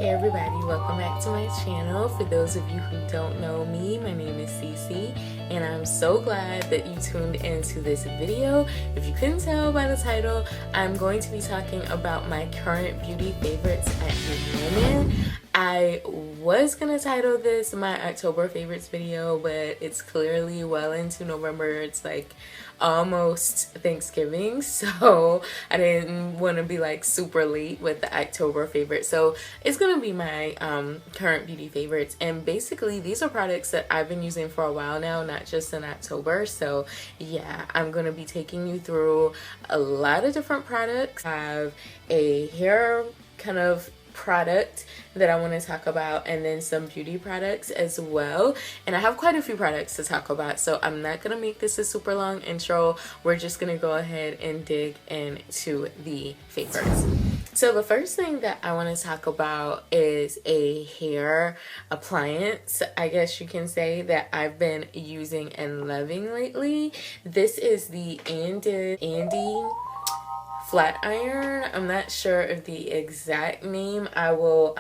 Hey everybody, welcome back to my channel. For those of you who don't know me, my name is Cece and I'm so glad that you tuned into this video. If you couldn't tell by the title, I'm going to be talking about my current beauty favorites at the moment. I was gonna title this my October favorites video, but it's clearly well into November. It's like almost Thanksgiving, so I didn't want to be like super late with the October favorite. So it's gonna be my current beauty favorites, and basically these are products that I've been using for a while now, not just in October. So yeah, I'm gonna be taking you through a lot of different products. I have a hair kind of product that I want to talk about, and then some beauty products as well. And I have quite a few products to talk about, so I'm not gonna make this a super long intro. We're just gonna go ahead and dig into the favorites. So the first thing that I want to talk about is a hair appliance, I guess you can say, that I've been using and loving lately. This is the Andy flat iron. I'm not sure of the exact name. I will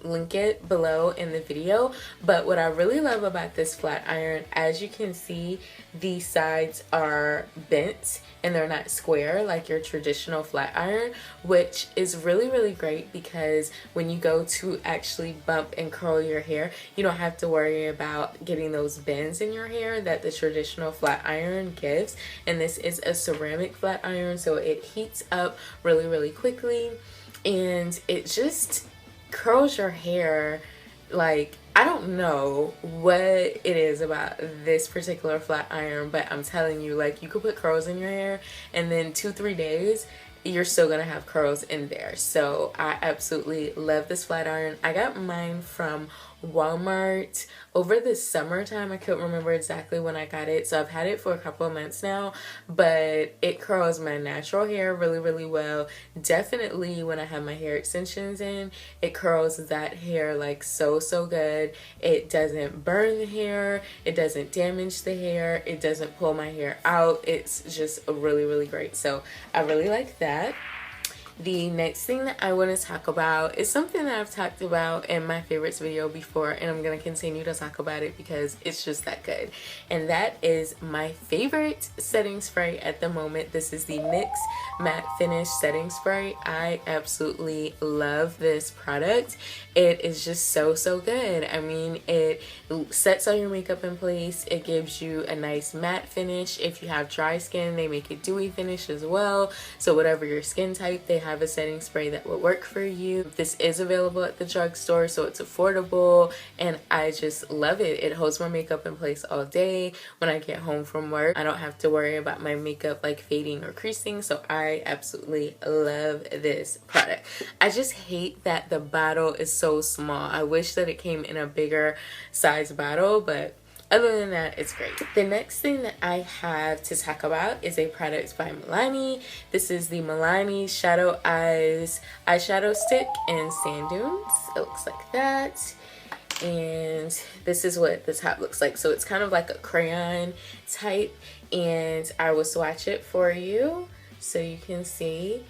link it below in the video. But what I really love about this flat iron, as you can see, the sides are bent and they're not square like your traditional flat iron, which is really great because when you go to actually bump and curl your hair, you don't have to worry about getting those bends in your hair that the traditional flat iron gives. And this is a ceramic flat iron, so it heats up really quickly and it just curls your hair. Like, I don't know what it is about this particular flat iron, but I'm telling you, like, you could put curls in your hair and then 2-3 days you're still gonna have curls in there. So I absolutely love this flat iron. I got mine from Walmart over the summertime. I couldn't remember exactly when I got it, so I've had it for a couple of months now, but it curls my natural hair really well. Definitely when I have my hair extensions in, it curls that hair like so good. It doesn't burn the hair, it doesn't damage the hair, it doesn't pull my hair out. It's just really great, so I really like that. The next thing that I want to talk about is something that I've talked about in my favorites video before, and I'm going to continue to talk about it because it's just that good. And that is my favorite setting spray at the moment. This is the NYX Matte Finish Setting Spray. I absolutely love this product. It is just so good. I mean, it sets all your makeup in place. It gives you a nice matte finish. If you have dry skin, they make a dewy finish as well. So whatever your skin type, they have a setting spray that will work for you. This is available at the drugstore, so it's affordable, and I just love it. It holds my makeup in place all day. When I get home from work, I don't have to worry about my makeup like fading or creasing, so I absolutely love this product. I just hate that the bottle is so small. I wish that it came in a bigger size bottle, but other than that, it's great. The next thing that I have to talk about is a product by Milani. This is the Milani Shadow Eyes Eyeshadow Stick in Sand Dunes. It looks like that. And this is what the top looks like. So it's kind of like a crayon type. And I will swatch it for you so you can see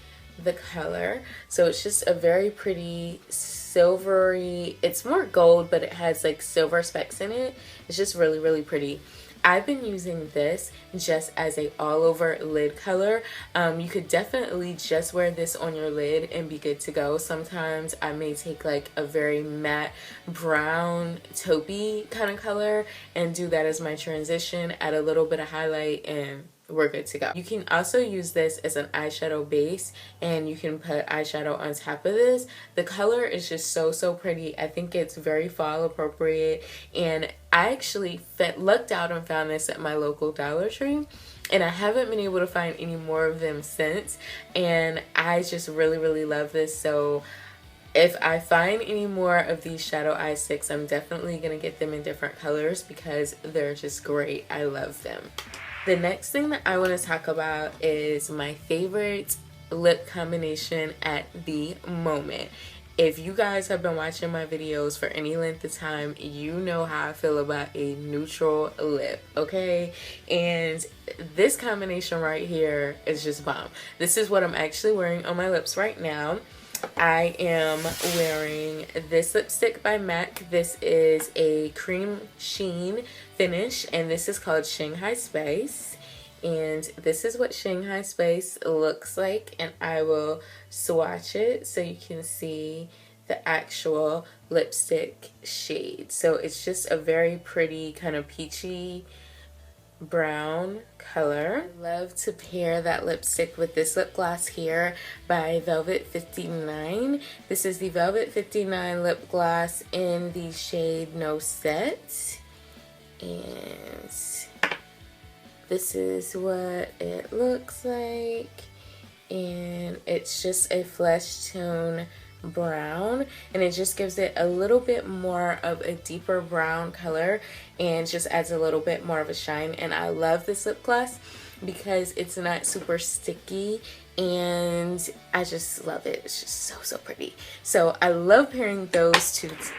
the color. So it's just a very pretty silvery, it's more gold, but it has like silver specks in it. It's just really pretty. I've been using this just as a all over lid color. You could definitely just wear this on your lid and be good to go. Sometimes I may take like a very matte brown taupey kind of color and do that as my transition, add a little bit of highlight, and we're good to go. You can also use this as an eyeshadow base and you can put eyeshadow on top of this. The color is just so pretty. I think it's very fall appropriate, and I actually lucked out and found this at my local Dollar Tree, and I haven't been able to find any more of them since, and I just really love this. So if I find any more of these shadow eye sticks, I'm definitely gonna get them in different colors because they're just great. I love them. The next thing that I want to talk about is my favorite lip combination at the moment. If you guys have been watching my videos for any length of time, you know how I feel about a neutral lip, okay? And this combination right here is just bomb. This is what I'm actually wearing on my lips right now. I am wearing this lipstick by MAC. This is a cream sheen finish, and this is called Shanghai Spice. And this is what Shanghai Spice looks like, and I will swatch it so you can see the actual lipstick shade. So it's just a very pretty kind of peachy brown color. I love to pair that lipstick with this lip gloss here by Velvet 59. This is the Velvet 59 lip gloss in the shade No Set, and this is what it looks like, and it's just a flesh tone brown, and it just gives it a little bit more of a deeper brown color and just adds a little bit more of a shine. And I love this lip gloss because it's not super sticky, and I just love it. It's just so pretty. So I love pairing those two together.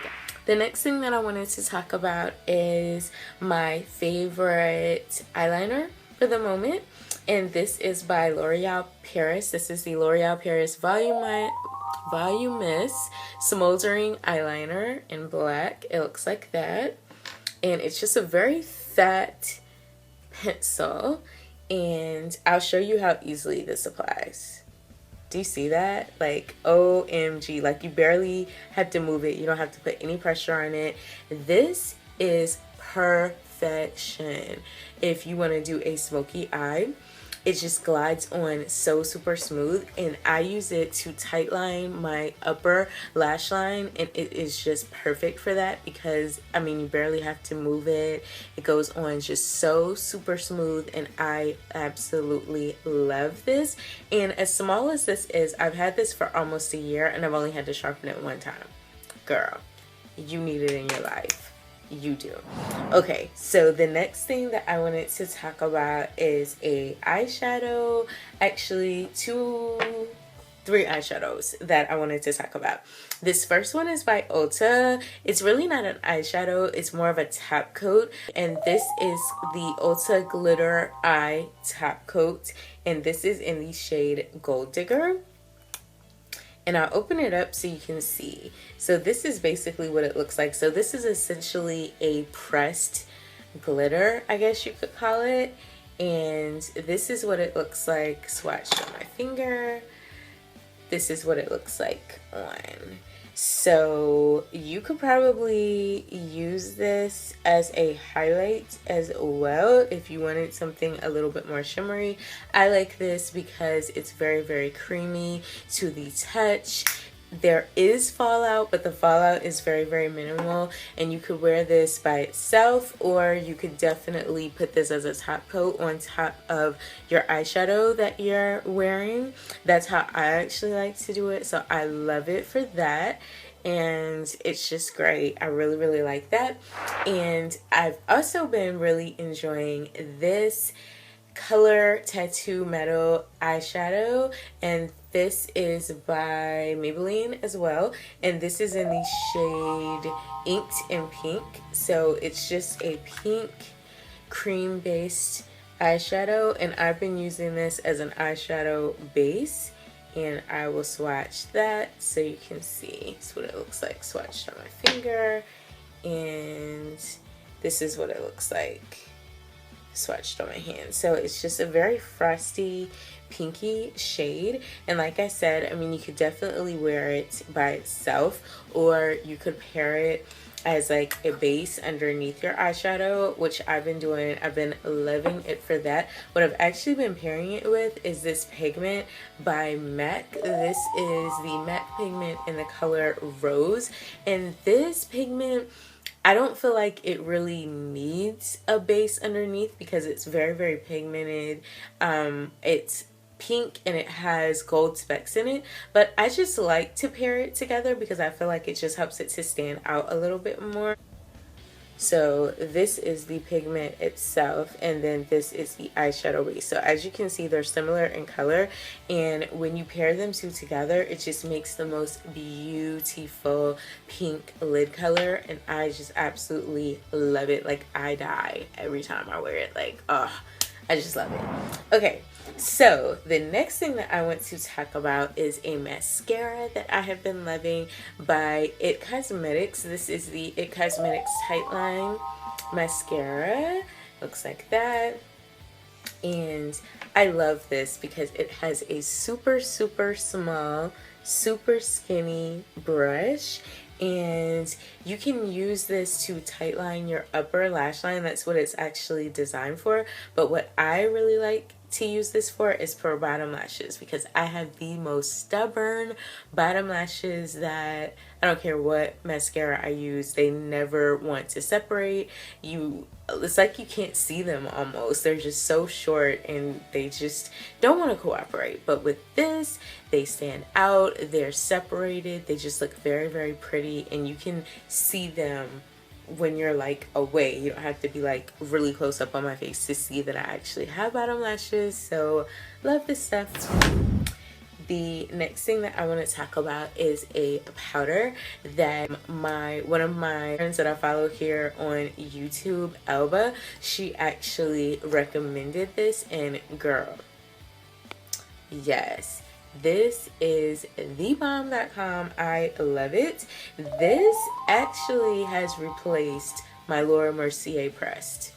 The next thing that I wanted to talk about is my favorite eyeliner for the moment, and this is by L'Oreal Paris. This is the L'Oreal Paris Voluminous Smoldering Eyeliner in black. It looks like that, and it's just a very fat pencil, and I'll show you how easily this applies. Do you see that? Like, OMG, like you barely have to move it. You don't have to put any pressure on it. This is perfection if you want to do a smoky eye. It just glides on so super smooth, and I use it to tightline my upper lash line, and it is just perfect for that because, I mean, you barely have to move it. It goes on just so super smooth, and I absolutely love this. And as small as this is, I've had this for almost a year, and I've only had to sharpen it one time. Girl, you need it in your life. You do. Okay, so the next thing that I wanted to talk about is a eyeshadow. Actually, three eyeshadows that I wanted to talk about. This first one is by Ulta. It's really not an eyeshadow, it's more of a top coat, and this is the Ulta Glitter Eye Top Coat, and this is in the shade Gold Digger. And I'll open it up so you can see. So this is basically what it looks like. So this is essentially a pressed glitter, I guess you could call it. And this is what it looks like swatched on my finger. This is what it looks like on. So you could probably use this as a highlight as well if you wanted something a little bit more shimmery. I like this because it's very creamy to the touch. There is fallout, but the fallout is very minimal, and you could wear this by itself, or you could definitely put this as a top coat on top of your eyeshadow that you're wearing. That's how I actually like to do it, so I love it for that, and it's just great. I really like that. And I've also been really enjoying this Color Tattoo Metal eyeshadow, and this is by Maybelline as well, and this is in the shade Inked in Pink. So it's just a pink cream based eyeshadow, and I've been using this as an eyeshadow base, and I will swatch that so you can see. This is what it looks like swatched on my finger, and this is what it looks like swatched on my hand. So it's just a very frosty pinky shade, and like I said, I mean, you could definitely wear it by itself, or you could pair it as like a base underneath your eyeshadow, which I've been doing. I've been loving it for that. What I've actually been pairing it with is this pigment by MAC. This is the MAC pigment in the color Rose, and this pigment, I don't feel like it really needs a base underneath because it's very pigmented. It's pink and it has gold specks in it, but I just like to pair it together because I feel like it just helps it to stand out a little bit more. So this is the pigment itself, and then this is the eyeshadow base. So as you can see, they're similar in color, and when you pair them two together, it just makes the most beautiful pink lid color, and I just absolutely love it. Like, I die every time I wear it. Like, oh, I just love it. Okay, So the next thing that I want to talk about is a mascara that I have been loving by It Cosmetics. This is the It Cosmetics Tightline mascara. Looks like that. And I love this because it has a super small, super skinny brush, and you can use this to tightline your upper lash line. That's what it's actually designed for. But what I really like to use this for is for bottom lashes, because I have the most stubborn bottom lashes that I don't care what mascara I use, they never want to separate. It's like you can't see them almost. They're just so short and they just don't want to cooperate. But with this, they stand out, they're separated, they just look very pretty, and you can see them when you're like away. You don't have to be like really close up on my face to see that I actually have bottom lashes. So love this stuff. The next thing that I want to talk about is a powder that one of my friends that I follow here on YouTube, Elba, she actually recommended this, and girl, yes, this is thebomb.com. I love it. This actually has replaced my Laura Mercier pressed.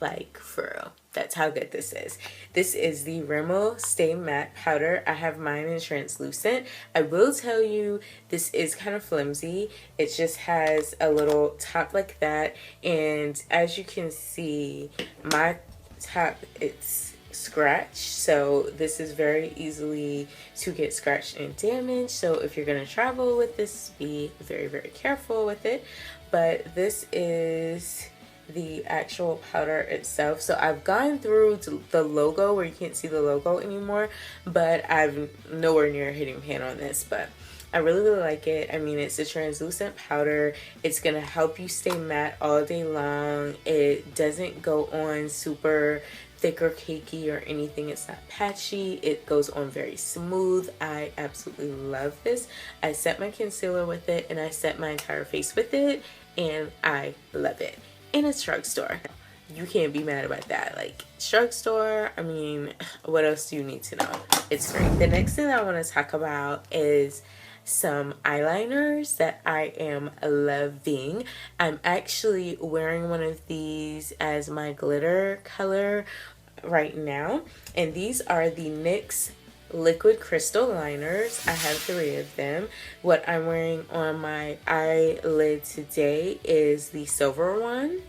Like, for real. That's how good this is. This is the Rimmel Stay Matte Powder. I have mine in translucent. I will tell you, this is kind of flimsy. It just has a little top like that. And as you can see, my top, it's scratched. So this is very easily to get scratched and damaged. So if you're going to travel with this, be very careful with it. But this is the actual powder itself. So I've gone through the logo where you can't see the logo anymore, but I'm nowhere near hitting pan on this. But I really like it. I mean, it's a translucent powder. It's gonna help you stay matte all day long. It doesn't go on super thick or cakey or anything. It's not patchy. It goes on very smooth. I absolutely love this. I set my concealer with it and I set my entire face with it, and I love it. In a drugstore, you can't be mad about that. Like, drugstore, I mean, what else do you need to know? It's great. The next thing that I want to talk about is some eyeliners that I am loving. I'm actually wearing one of these as my glitter color right now, and these are the NYX liquid crystal liners. I have 3 of them. What I'm wearing on my eyelid today is the silver one.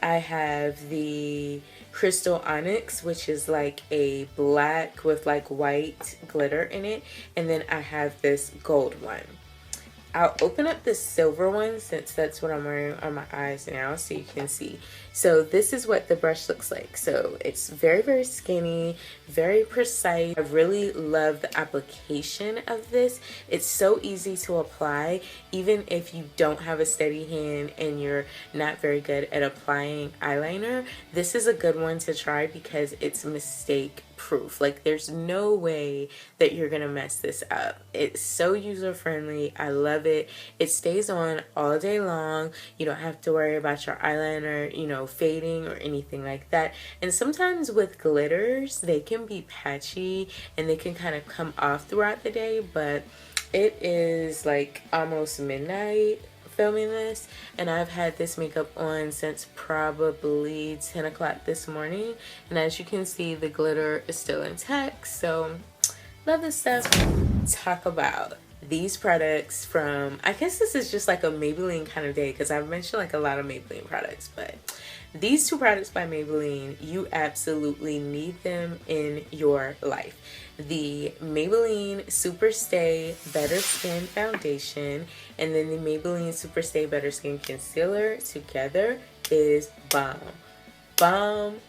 I have the crystal onyx, which is like a black with like white glitter in it, and then I have this gold one. I'll open up the silver one since that's what I'm wearing on my eyes now, so you can see. So this is what the brush looks like. So it's very skinny, very precise. I really love the application of this. It's so easy to apply, even if you don't have a steady hand and you're not very good at applying eyeliner. This is a good one to try because it's mistake proof. Like, there's no way that you're gonna mess this up. It's so user friendly. I love it. It stays on all day long. You don't have to worry about your eyeliner, you know, fading or anything like that. And sometimes with glitters, they can be patchy and they can kind of come off throughout the day, but it is like almost midnight filming this, and I've had this makeup on since probably 10 o'clock this morning, and as you can see, the glitter is still intact. So love this stuff. Talk about these products from, I guess this is just like a Maybelline kind of day, because I've mentioned like a lot of Maybelline products, but these 2 products by Maybelline, you absolutely need them in your life. The Maybelline Super Stay Better Skin Foundation and then the Maybelline Super Stay Better Skin Concealer together is bomb. Bomb,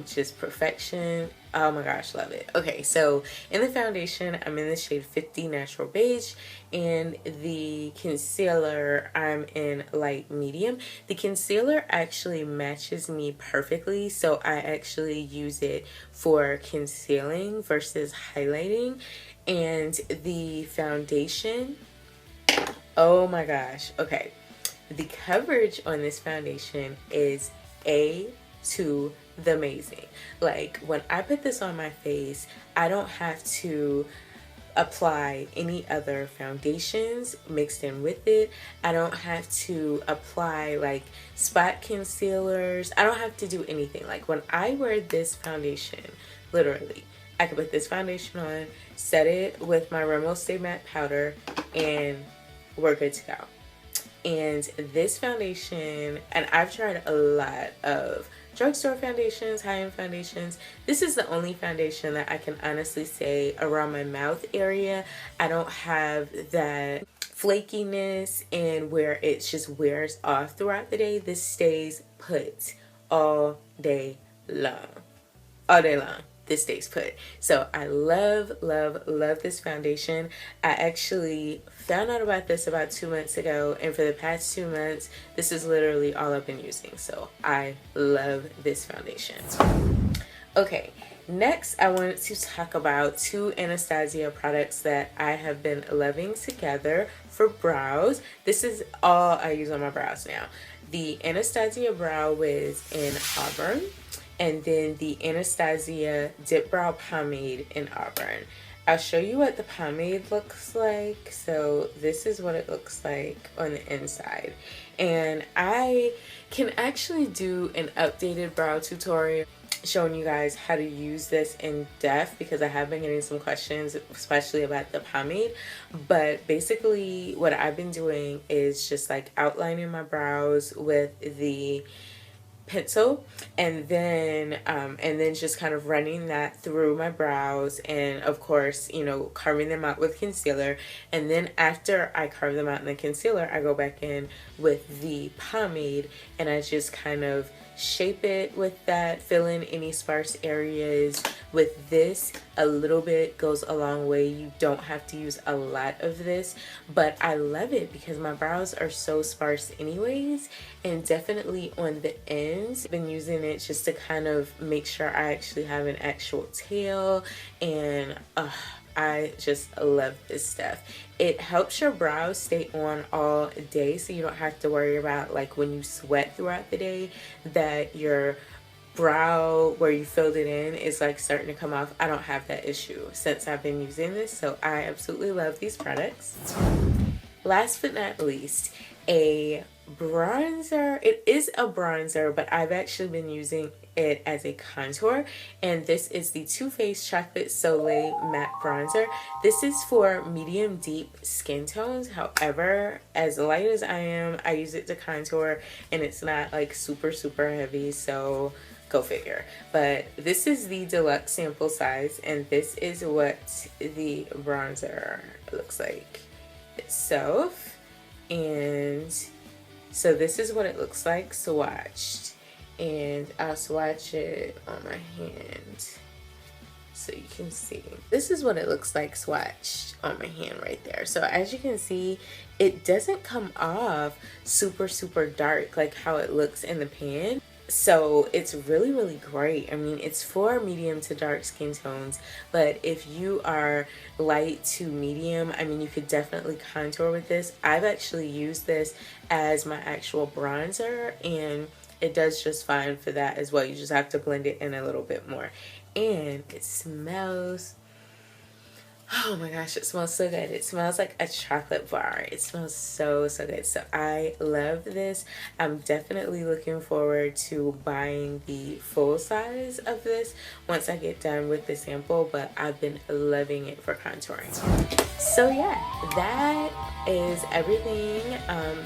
just perfection. Oh my gosh, love it. Okay, so in the foundation, I'm in the shade 50 Natural Beige, and the concealer, I'm in light medium. The concealer actually matches me perfectly, so I actually use it for concealing versus highlighting. And the foundation, oh my gosh, okay. The coverage on this foundation is A+. to the amazing. Like when I put this on my face, I don't have to apply any other foundations mixed in with it. I don't have to apply like spot concealers. I don't have to do anything. Like when I wear this foundation, literally, I can put this foundation on, set it with my Rimmel Stay Matte powder, and we're good to go. And this foundation, and I've tried a lot of drugstore foundations, high-end foundations. This is the only foundation that I can honestly say around my mouth area, I don't have that flakiness and where it just wears off throughout the day. This stays put all day long. All day long. This stays put. So I love, love, love this foundation. I actually found out about this about 2 months ago, and for the past 2 months, this is literally all I've been using. So I love this foundation. Okay, next I wanted to talk about 2 Anastasia products that I have been loving together for brows. This is all I use on my brows now. The Anastasia Brow Wiz in Auburn, and then the Anastasia Dip Brow Pomade in Auburn. I'll show you what the pomade looks like. So this is what it looks like on the inside. And I can actually do an updated brow tutorial showing you guys how to use this in depth, because I have been getting some questions, especially about the pomade. But basically what I've been doing is just like outlining my brows with the pencil, and then just kind of running that through my brows, and of course, you know, carving them out with concealer. And then after I carve them out in the concealer, I go back in with the pomade and I just kind of shape it with that, fill in any sparse areas. With this, a little bit goes a long way. You don't have to use a lot of this, but I love it because my brows are so sparse anyways, and definitely on the ends. I've been using it just to kind of make sure I actually have an actual tail, and I just love this stuff. It helps your brows stay on all day, so you don't have to worry about like when you sweat throughout the day that your brow where you filled it in is like starting to come off. I don't have that issue since I've been using this, so I absolutely love these products. Last but not least, a bronzer. It is a bronzer, but I've actually been using it as a contour, and this is the Too Faced Chocolate Soleil Matte Bronzer. This is for medium deep skin tones. However, as light as I am, I use it to contour, and it's not like super heavy, so go figure. But this is the deluxe sample size, and this is what the bronzer looks like itself. And so this is what it looks like swatched, and I'll swatch it on my hand so you can see. This is what it looks like swatched on my hand right there. So as you can see, it doesn't come off super dark like how it looks in the pan. So it's really great. I mean, it's for medium to dark skin tones, but if you are light to medium, I mean, you could definitely contour with this. I've actually used this as my actual bronzer, and it does just fine for that as well. You just have to blend it in a little bit more. And it smells, oh my gosh, it smells so good. It smells like a chocolate bar. It smells so good. So I love this. I'm definitely looking forward to buying the full size of this once I get done with the sample, but I've been loving it for contouring. So yeah, that is everything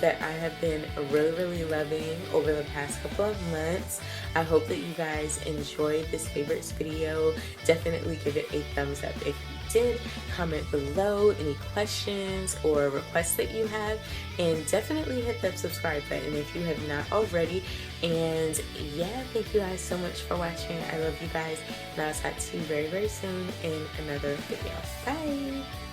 that I have been really loving over the past couple of months. I hope that you guys enjoyed this favorites video. Definitely give it a thumbs up if you did. Comment below any questions or requests that you have, and definitely hit that subscribe button if you have not already. And yeah, thank you guys so much for watching. I love you guys, and I'll talk to you very soon in another video. Bye.